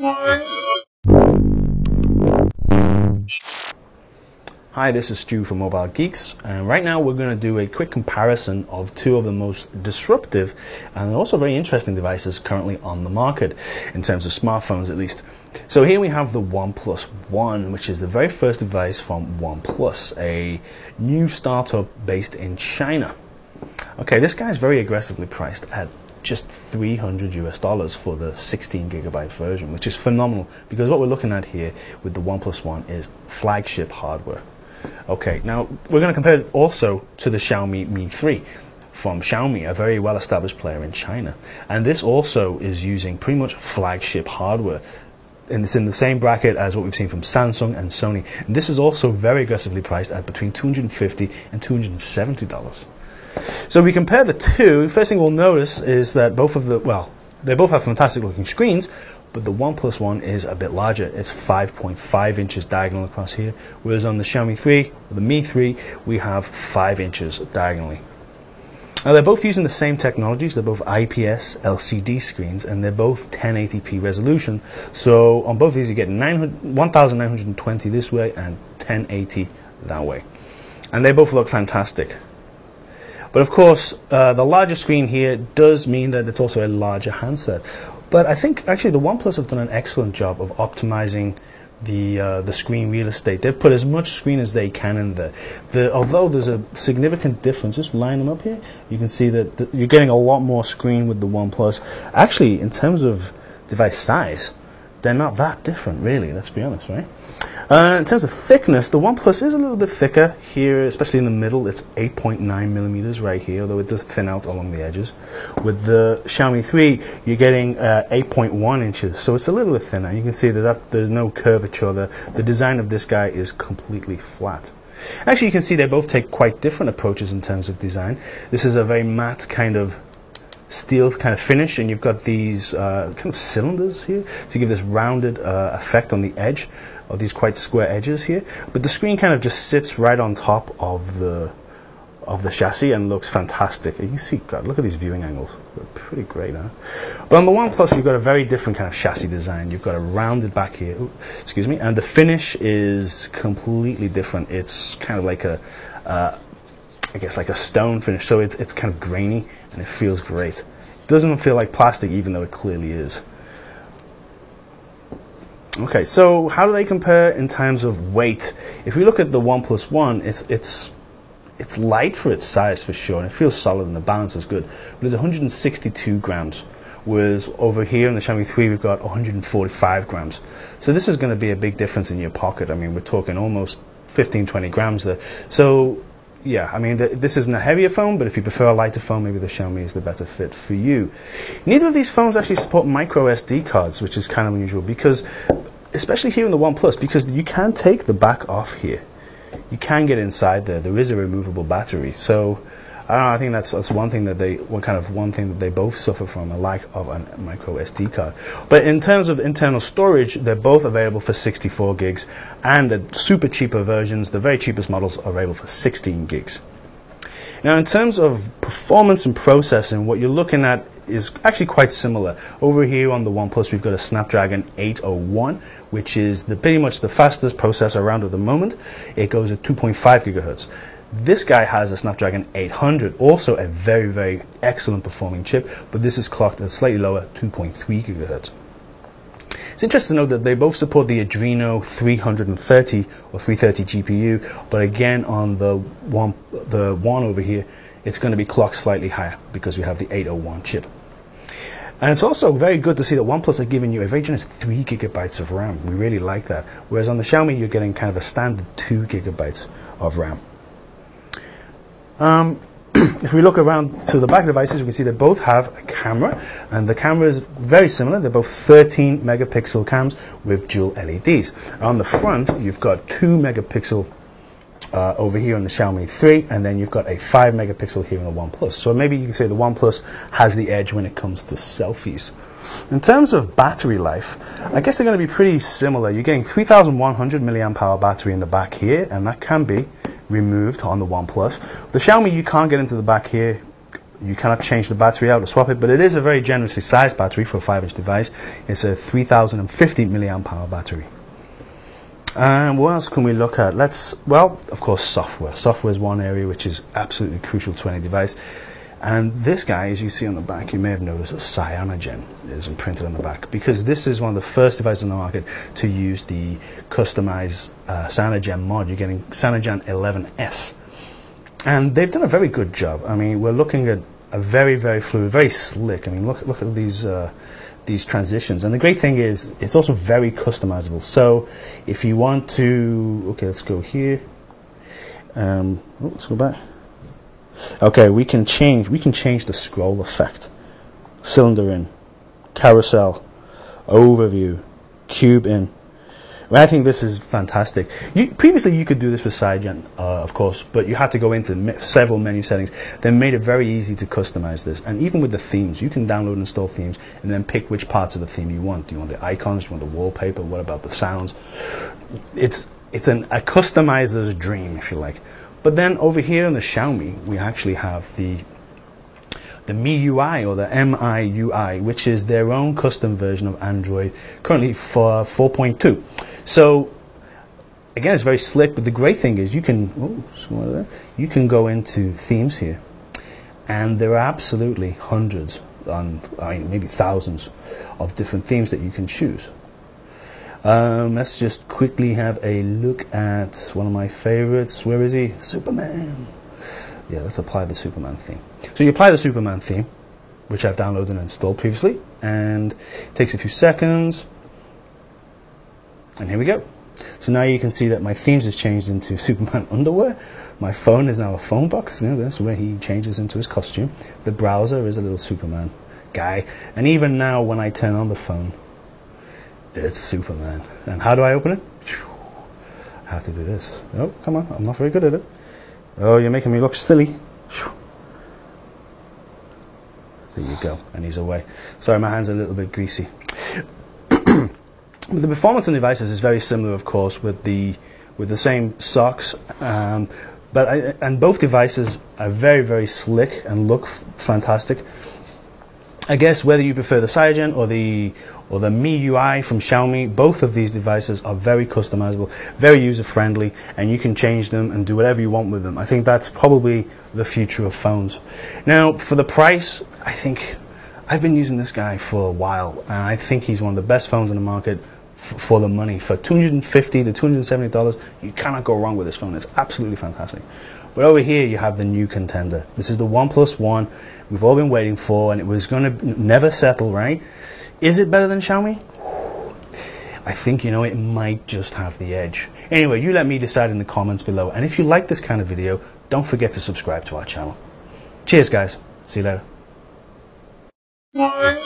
Hi, this is Stu from Mobile Geeks, and right now we're going to do a quick comparison of two of the most disruptive and also very interesting devices currently on the market, in terms of smartphones at least. So here we have the OnePlus One, which is the very first device from OnePlus, a new startup based in China. Okay, this guy is very aggressively priced at just $300 for the 16 gigabyte version, which is phenomenal because what we're looking at here with the OnePlus One is flagship hardware. Okay, now we're going to compare it also to the Xiaomi Mi 3 from Xiaomi, a very well-established player in China. And this also is using pretty much flagship hardware. And it's in the same bracket as what we've seen from Samsung and Sony. And this is also very aggressively priced at between $250 and $270. So we compare the two. First thing we'll notice is that they both have fantastic looking screens, but the OnePlus One is a bit larger. It's 5.5 inches diagonal across here, whereas on the Xiaomi 3, or the Mi 3, we have 5 inches diagonally. Now they're both using the same technologies. They're both IPS LCD screens, and they're both 1080p resolution. So on both of these you get 1920 this way and 1080 that way. And they both look fantastic. But of course, the larger screen here does mean that it's also a larger handset. But I think actually the OnePlus have done an excellent job of optimizing the screen real estate. They've put as much screen as they can in there. Although there's a significant difference, just line them up here, you can see that you're getting a lot more screen with the OnePlus. Actually, in terms of device size, they're not that different, really, let's be honest, right? In terms of thickness, the OnePlus is a little bit thicker here, especially in the middle. It's 8.9 millimeters right here, although it does thin out along the edges. With the Xiaomi 3, you're getting 8.1 inches, so it's a little bit thinner. You can see that there's no curvature. The design of this guy is completely flat. Actually, you can see they both take quite different approaches in terms of design. This is a very matte kind of steel kind of finish, and you've got these kind of cylinders here to give this rounded effect on the edge of these quite square edges here. But the screen kind of just sits right on top of the chassis and looks fantastic. You can see, God, look at these viewing angles. They're pretty great, huh? But on the OnePlus, you've got a very different kind of chassis design. You've got a rounded back here, excuse me, and the finish is completely different. It's kind of like I guess like a stone finish, so it's kind of grainy and it feels great. It doesn't feel like plastic, even though it clearly is. Okay, so how do they compare in terms of weight? If we look at the OnePlus One, it's light for its size for sure, and it feels solid and the balance is good. But it's 162 grams, whereas over here in the Xiaomi 3 we've got 145 grams. So this is going to be a big difference in your pocket. I mean, we're talking almost 15-20 grams there. So yeah, I mean, this isn't a heavier phone, but if you prefer a lighter phone, maybe the Xiaomi is the better fit for you. Neither of these phones actually support micro SD cards, which is kind of unusual, because, especially here in the OnePlus, because you can take the back off here. You can get inside there. There is a removable battery. So I don't know, I think that's one thing that they both suffer from, a lack of a micro SD card. But in terms of internal storage, they're both available for 64 gigs, and the super cheaper versions, the very cheapest models, are available for 16 gigs. Now, in terms of performance and processing, what you're looking at is actually quite similar. Over here on the OnePlus, we've got a Snapdragon 801, which is pretty much the fastest processor around at the moment. It goes at 2.5 gigahertz. This guy has a Snapdragon 800, also a very, very excellent performing chip, but this is clocked at slightly lower, 2.3 gigahertz. It's interesting to note that they both support the Adreno 330 or 330 GPU, but again on the one over here, it's going to be clocked slightly higher because we have the 801 chip. And it's also very good to see that OnePlus are giving you a very generous 3 gigabytes of RAM. We really like that. Whereas on the Xiaomi, you're getting kind of a standard 2 gigabytes of RAM. If we look around to the back devices, we can see they both have a camera, and the camera is very similar. They're both 13 megapixel cams with dual LEDs. On the front, you've got 2 megapixel over here on the Xiaomi 3, and then you've got a 5 megapixel here on the OnePlus. So maybe you can say the OnePlus has the edge when it comes to selfies. In terms of battery life, I guess they're going to be pretty similar. You're getting 3,100 milliamp hour battery in the back here, and that can be removed on the OnePlus. The Xiaomi, you can't get into the back here. You cannot change the battery out or swap it, but it is a very generously sized battery for a 5-inch device. It's a 3050 milliamp hour battery. And what else can we look at? Well, of course, software. Software is one area which is absolutely crucial to any device. And this guy, as you see on the back, you may have noticed a cyanogen is imprinted on the back, because this is one of the first devices on the market to use the customized cyanogen mod. You're getting Cyanogen 11S. And they've done a very good job. I mean, we're looking at a very, very fluid, very slick. I mean, look at these transitions. And the great thing is, it's also very customizable. So if you want to, okay, let's go here. Let's go back. Okay, we can change the scroll effect, cylinder in, carousel, overview, cube in. Well, I think this is fantastic. Previously you could do this with Cyanogen, of course, but you had to go into several menu settings. They made it very easy to customize this, and even with the themes, you can download and install themes and then pick which parts of the theme you want. Do you want the icons? Do you want the wallpaper? What about the sounds? It's a customizer's dream, if you like. But then over here in the Xiaomi, we actually have the MIUI, or the MIUI, which is their own custom version of Android, currently for 4.2. So again, it's very slick, but the great thing is you can go into themes here, and there are absolutely hundreds, I mean maybe thousands of different themes that you can choose. Let's just quickly have a look at one of my favorites. Where is he? Superman. Yeah, let's apply the Superman theme. So you apply the Superman theme, which I've downloaded and installed previously, and it takes a few seconds. And here we go. So now you can see that my themes has changed into Superman underwear. My phone is now a phone box. You know, that's where he changes into his costume. The browser is a little Superman guy. And even now when I turn on the phone, it's Superman. And how do I open it? I have to do this. Oh, come on. I'm not very good at it. Oh, you're making me look silly. There you go. And he's away. Sorry, my hand's a little bit greasy. The performance on devices is very similar, of course, with the same socks, and both devices are very, very slick and look fantastic. I guess whether you prefer the Cyanogen or the MIUI from Xiaomi, both of these devices are very customizable, very user-friendly, and you can change them and do whatever you want with them. I think that's probably the future of phones. Now, for the price, I think I've been using this guy for a while, and I think he's one of the best phones in the market for the money. For $250 to $270, you cannot go wrong with this phone. It's absolutely fantastic. But over here, you have the new contender. This is the OnePlus One we've all been waiting for, and it was going to never settle, right? Is it better than Xiaomi? I think, you know, it might just have the edge. Anyway, you let me decide in the comments below. And if you like this kind of video, don't forget to subscribe to our channel. Cheers, guys. See you later.